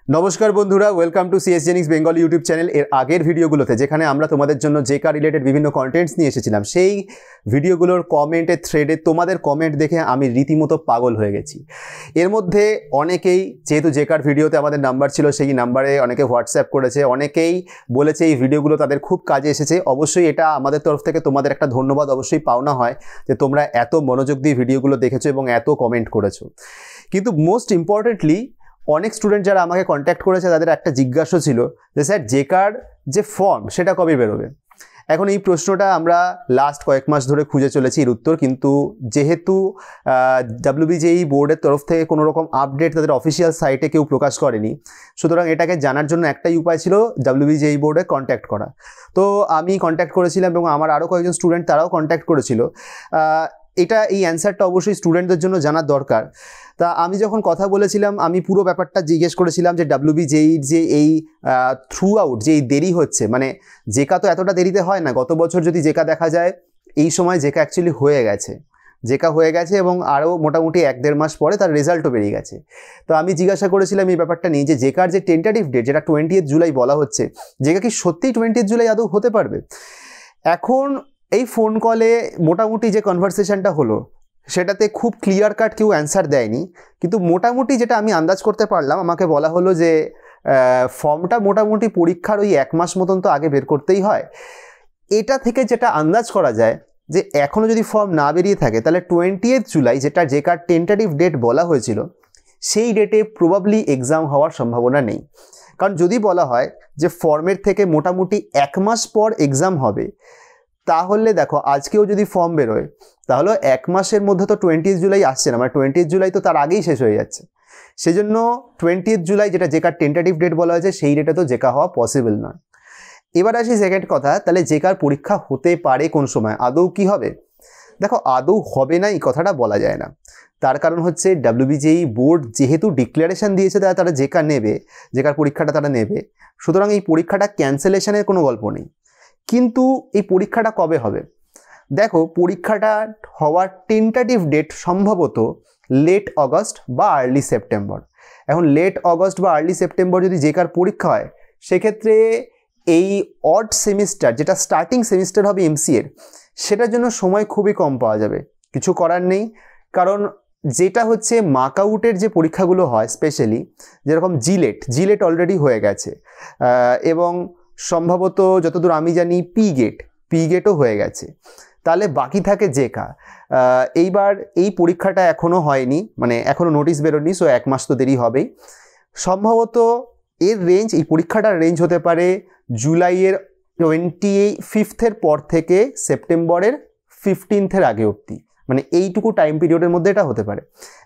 নমস্কার বন্ধুরা, welcome to CS Xenix Bengali YouTube channel. এর আগের ভিডিওগুলোতে যেখানে আমরা তোমাদের জন্য জেকা রিলেটেড বিভিন্ন কন্টেন্টস নিয়ে এসেছিলাম, সেই ভিডিওগুলোর কমেন্টের থ্রেডে তোমাদের কমেন্ট দেখে আমি রীতিমতো পাগল হয়ে গেছি। এর মধ্যে অনেকেই, যেহেতু জেকার ভিডিওতে আমাদের নাম্বার ছিল, সেই নাম্বারে অনেকে হোয়াটসঅ্যাপ করেছে, অনেকেই বলেছে এই ভিডিওগুলো তাদের খুব কাজে এসেছে। অবশ্যই এটা আমাদের তরফ থেকে তোমাদের একটা ধন্যবাদ অবশ্যই পাওনা হয় যে তোমরা এত মনোযোগ দিয়ে ভিডিওগুলো দেখেছো এবং এত কমেন্ট করেছো। কিন্তু মোস্ট ইম্পর্টেন্টলি অনেক স্টুডেন্ট যারা আমাকে কন্ট্যাক্ট করেছে তাদের একটা জিজ্ঞাসা ছিল যে স্যার জেকার যে ফর্ম সেটা কবে বেরোবে। এখন এই প্রশ্নটা আমরা লাস্ট কয়েক মাস ধরে খুঁজে চলেছি এর উত্তর, কিন্তু যেহেতু WBJEE বোর্ডের তরফ থেকে কোনো রকম আপডেট তাদের অফিসিয়াল সাইটে কেউ প্রকাশ করেনি, সুতরাং এটাকে জানার জন্য একটাই উপায় ছিল WBJEE বোর্ডে কন্ট্যাক্ট করা। তো আমি কন্ট্যাক্ট করেছিলাম এবং আমার আরও কয়েকজন স্টুডেন্ট তারাও কন্ট্যাক্ট করেছিল। এই অ্যান্সারটা অবশ্যই স্টুডেন্টদের জন্য জানার দরকার। তা আমি যখন কথা বলেছিলাম, আমি পুরো ব্যাপারটা জিজ্ঞেস করেছিলাম যে WBJEE যে এই থ্রু আউট যে এই দেরি হচ্ছে, মানে জেকা তো এতটা দেরিতে হয় না। গত বছর যদি জেকা দেখা যায়, এই সময় জেকা অ্যাকচুয়ালি জেকা হয়ে গেছে এবং আরও মোটামুটি 1-1.5 মাস পরে তার রেজাল্টও বেরিয়ে গেছে। তো আমি জিজ্ঞাসা করেছিলাম এই ব্যাপারটা নিয়ে যে জেকার যে টেন্টাটিভ ডেট যেটা 20 জুলাই বলা হচ্ছে, জেকা কি সত্যিই 20 জুলাই আদৌ হতে পারবে? এখন এই ফোন কলে মোটামুটি যে কনভারসেশনটা হলো সেটাতে খুব ক্লিয়ার কাট কেউ অ্যান্সার দেয়নি, কিন্তু মোটামুটি যেটা আমি আন্দাজ করতে পারলাম, আমাকে বলা হলো যে ফর্মটা মোটামুটি পরীক্ষার ওই 1 মাস মতন তো আগে বের করতেই হয়। এটা থেকে যেটা আন্দাজ করা যায় যে এখনও যদি ফর্ম না বেরিয়ে থাকে তাহলে 20 জুলাই যেটা জেকার টেন্টাটিভ ডেট বলা হয়েছিল, সেই ডেটে প্রবাবলি এক্সাম হওয়ার সম্ভাবনা নেই। কারণ যদি বলা হয় যে ফর্মের থেকে মোটামুটি 1 মাস পর এক্সাম হবে, তাহলে দেখো আজকেও যদি ফর্ম বেরোয় তাহলে 1 মাসের মধ্যে তো 20 জুলাই আসছে না, মানে 20 জুলাই তো তার আগেই শেষ হয়ে যাচ্ছে। সেজন্য 20 জুলাই যেটা জেকার টেন্টাটিভ ডেট বলা হয়েছে, সেই ডেটে তো জেকা হওয়া পসিবল নয়। এবার আসি সেকেন্ড কথা, তাহলে জেকার পরীক্ষা হতে পারে কোন সময়, আদৌ কি হবে? দেখো, আদৌ হবে না এই কথাটা বলা যায় না। তার কারণ হচ্ছে WBJEE বোর্ড যেহেতু ডিক্লারেশন দিয়েছে তারা জেকা নেবে, জেকার পরীক্ষাটা তারা নেবে, সুতরাং এই পরীক্ষাটা ক্যান্সেলেশনের কোনো গল্প নেই। কিন্তু এই পরীক্ষাটা কবে হবে? দেখো, পরীক্ষাটা হওয়ার টেন্টাটিভ ডেট সম্ভবত লেট অগস্ট বা আর্লি সেপ্টেম্বর। এখন লেট অগস্ট বা আর্লি সেপ্টেম্বর যদি জেকার পরীক্ষা হয়, সেক্ষেত্রে এই অড সেমিস্টার যেটা স্টার্টিং সেমিস্টার হবে MCA-র, সেটার জন্য সময় খুবই কম পাওয়া যাবে। কিছু করার নেই, কারণ যেটা হচ্ছে মার্ক আউটের যে পরীক্ষাগুলো হয়, স্পেশালি যেরকম জিলেট অলরেডি হয়ে গেছে, এবং সম্ভবত যতদূর আমি জানি পি গেটও হয়ে গেছে। তাহলে বাকি থাকে জেকা। এইবার এই পরীক্ষাটা এখনও হয়নি, মানে এখনও নোটিশ বেরোয়নি, সো 1 মাস তো দেরি হবেই। সম্ভবত এই পরীক্ষাটার রেঞ্জ হতে পারে জুলাইয়ের 25 পর থেকে সেপ্টেম্বরের 15 আগে অবধি, মানে এইটুকু টাইম পিরিয়ডের মধ্যে এটা হতে পারে।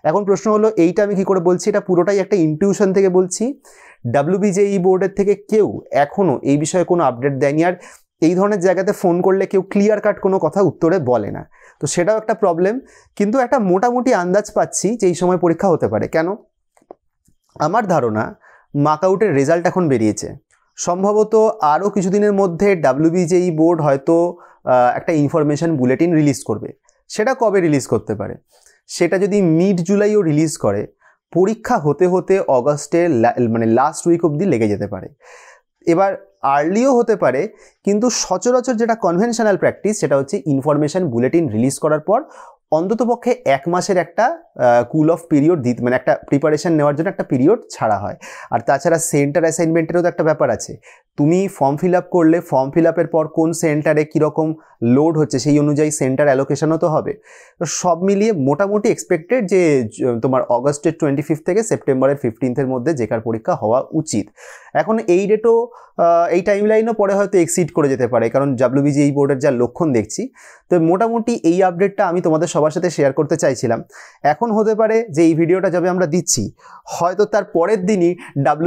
এখন প্রশ্ন হলো, এইটা আমি কি করে বলছি? এটা পুরোটাই একটা ইনটিউশন থেকে বলছি। WBJEE বোর্ডের থেকে কেউ এখনও এই বিষয়ে কোনো আপডেট দেয়নি, আর এই ধরনের জায়গাতে ফোন করলে কেউ ক্লিয়ার কাট কোনো কথা উত্তরে বলে না, তো সেটাও একটা প্রবলেম। কিন্তু একটা মোটামুটি আন্দাজ পাচ্ছি যে এই সময় পরীক্ষা হতে পারে। কেন? আমার ধারণা মার্ক আউটের রেজাল্ট এখন বেরিয়েছে, সম্ভবত আরও কিছুদিনের মধ্যে WBJEE বোর্ড হয়তো একটা ইনফরমেশন বুলেটিন রিলিজ করবে। সেটা কবে রিলিজ করতে পারে? সেটা যদি মিড জুলাইও রিলিজ করে, পরীক্ষা হতে হতে অগস্টের মানে লাস্ট উইক অবধি লেগে যেতে পারে। এবার আর্লিও হতে পারে, কিন্তু সচরাচর যেটা কনভেনশনাল প্র্যাকটিস সেটা হচ্ছে ইনফরমেশন বুলেটিন রিলিজ করার পর অন্ততপক্ষে 1 মাসের একটা কুল অফ পিরিয়ড মানে একটা প্রিপারেশন নেওয়ার জন্য একটা পিরিয়ড ছাড়া হয়। আর তাছাড়া সেন্টার অ্যাসাইনমেন্টেরও তো একটা ব্যাপার আছে। তুমি ফর্ম ফিল আপ করলে ফর্ম ফিল আপের পর কোন সেন্টারে কীরকম লোড হচ্ছে সেই অনুযায়ী সেন্টার অ্যালোকেশনও তো হবে। তো সব মিলিয়ে মোটামুটি এক্সপেক্টেড যে তোমার অগস্টের 25 থেকে সেপ্টেম্বরের 15 মধ্যে জেকার পরীক্ষা হওয়া উচিত। এখন এই ডেটও, এই টাইম লাইনও পরে হয়তো এক্সিড করে যেতে পারে, কারণ WBJEE বোর্ডের যা লক্ষণ দেখছি। তো মোটামুটি এই আপডেটটা আমি তোমাদের সবার সাথে শেয়ার করতে চাইছিলাম। এখন হতে পারে যে এই ভিডিওটা যবে আমরা দিচ্ছি, হয়তো তার পরের দিনই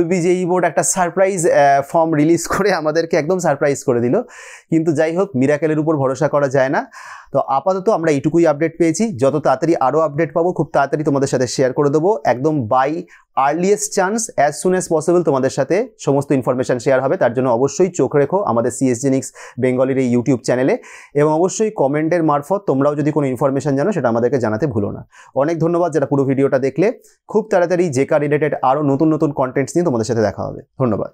WBJEE বোর্ড একটা সারপ্রাইজ ফর্ম রিলিজ করে আমাদেরকে একদম সারপ্রাইজ করে দিল। কিন্তু যাই হোক, মিরাকেলের উপর ভরসা করা যায় না। তো আপাতত আমরা এইটুকুই আপডেট পেয়েছি। যত তাড়াতাড়ি আরও আপডেট পাবো খুব তাড়াতাড়ি তোমাদের সাথে শেয়ার করে দেবো, একদম by earliest chance as soon as possible তোমাদের সাথে সমস্ত ইনফরমেশান শেয়ার হবে। তার জন্য অবশ্যই চোখ রেখো আমাদের সিএস জেনিক্স বেঙ্গলির এই ইউটিউব চ্যানেলে, এবং অবশ্যই কমেন্টের মারফত তোমরাও যদি কোনো ইনফরমেশান জানো সেটা আমাদেরকে জানাতে ভুলো না। অনেক ধন্যবাদ যারা পুরো ভিডিওটা দেখলে। খুব তাড়াতাড়ি জেকা রিলেটেড আরও নতুন নতুন কন্টেন্টস নিয়ে তোমাদের সাথে দেখা হবে। ধন্যবাদ।